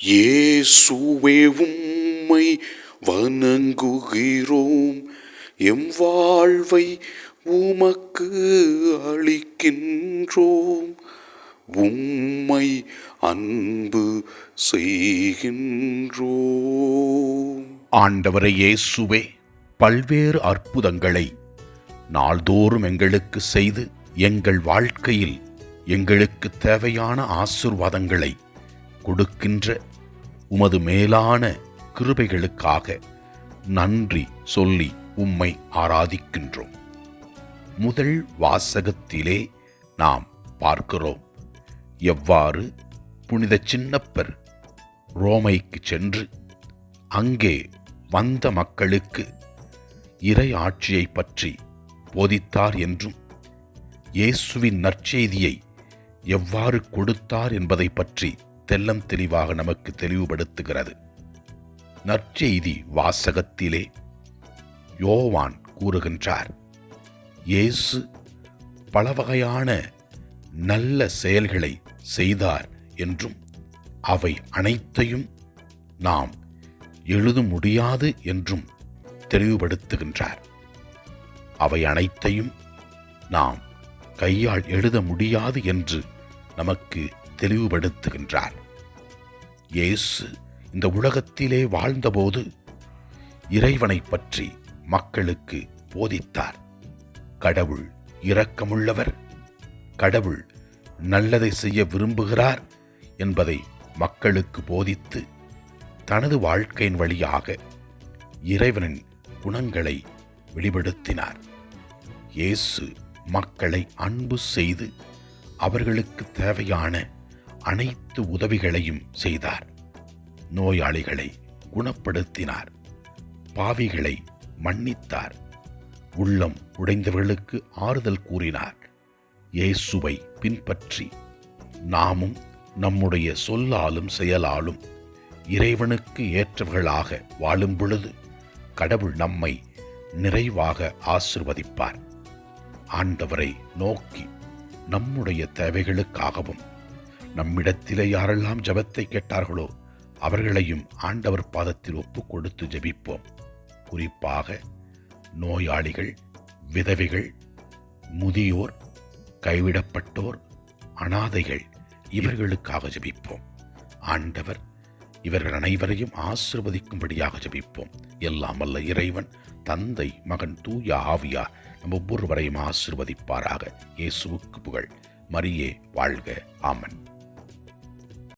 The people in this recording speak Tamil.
இயேசுவே உம்மை வணங்குகிறோம், எம் வாழ்வை உமக்கு அளிக்கின்றோம், உம்மை அன்பு செய்கின்றோம். ஆண்டவரே இயேசுவே, பல்வேறு அற்புதங்களை நாள்தோறும் எங்களுக்கு செய்து எங்கள் வாழ்க்கையில் எங்களுக்கு தேவையான ஆசீர்வாதங்களை கொடுக்கின்ற உமது மேலான கிருபைகளுக்காக நன்றி சொல்லி உம்மை ஆராதிக்கின்றோம். முதல் வாசகத்திலே நாம் பார்க்கிறோம் எவ்வாறு புனித சின்னப்பர் ரோமைக்கு சென்று அங்கே வந்த மக்களுக்கு இறை ஆட்சியை பற்றி போதித்தார் என்றும் இயேசுவின் நற்செய்தியை எவ்வாறு கொடுத்தார் என்பதை பற்றி தெல்லம் தெளிவாக நமக்கு தெளிவுபடுத்துகிறது. நற்செய்தி வாசகத்திலே யோவான் கூறுகின்றார், இயேசு பல வகையான நல்ல செயல்களை செய்தார் என்றும் அவை அனைத்தையும் நாம் எழுத முடியாது என்றும் தெளிவுபடுத்துகின்றார். அவை அனைத்தையும் நாம் கையால் எழுத முடியாது என்று நமக்கு தெளிவுபடுத்துகின்றார். இயேசு இந்த உலகத்திலே வாழ்ந்தபோது இறைவனை பற்றி மக்களுக்கு போதித்தார். கடவுள் இரக்கமுள்ளவர், கடவுள் நல்லதை செய்ய விரும்புகிறார் என்பதை மக்களுக்கு போதித்து தனது வாழ்க்கையின் வழியாக இறைவனின் குணங்களை வெளிப்படுத்தினார். இயேசு மக்களை அன்பு செய்து அவர்களுக்கு தேவையான அனைத்து உதவிகளையும் செய்தார். நோயாளிகளை குணப்படுத்தினார், பாவிகளை மன்னித்தார், உள்ளம் உடைந்தவர்களுக்கு ஆறுதல் கூறினார். இயேசுவை பின்பற்றி நாமும் நம்முடைய சொல்லாலும் செயலாலும் இறைவனுக்கு ஏற்றவர்களாக வாழும் பொழுது கடவுள் நம்மை நிறைவாக ஆசீர்வதிப்பார். ஆண்டவரை நோக்கி நம்முடைய தேவைகளுக்காகவும் நம்மிடத்திலே யாரெல்லாம் ஜெபத்தை கேட்டார்களோ அவர்களையும் ஆண்டவர் பாதத்தில் ஒப்பு கொடுத்து ஜெபிப்போம். குறிப்பாக நோயாளிகள், விதவைகள், முதியோர், கைவிடப்பட்டோர், அனாதைகள், இவர்களுக்காக ஜெபிப்போம். ஆண்டவர் இவர்கள் அனைவரையும் ஆசீர்வதிக்கும்படியாக ஜெபிப்போம். எல்லாம் வல்ல இறைவன் தந்தை, மகன், தூய ஆவியார் நம் ஒவ்வொருவரையும் ஆசீர்வதிப்பாராக. இயேசுவுக்கு புகழ். மரியே வாழ்க. ஆமன்.